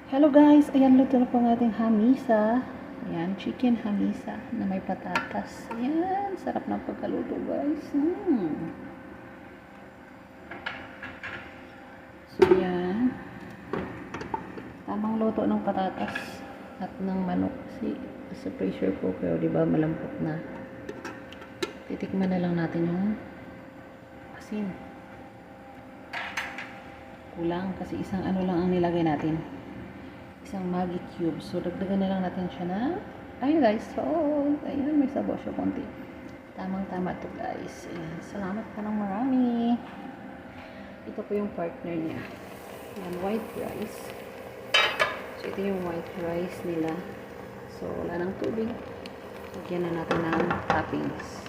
Hello guys, ayan luto na po ang ating hamisa. Ayan, chicken hamisa na may patatas. Ayan, sarap ng pagkaluto guys. So yan, tamang luto ng patatas at ng manok kasi sa pressure cooker, di ba malambot na. Titikman na lang natin yung asin. Kulang kasi isang ano lang ang nilagay natin. Isang Maggi cube. So, dagdagan na lang natin siya na, ayun guys, salt. Ayan, may sabaw siya konti. Tamang-tama to guys. Ayan, salamat pa ng marami. Ito po yung partner niya. Ayan, white rice. So, ito yung white rice nila. So, wala ng tubig. Lagyan na natin ng toppings.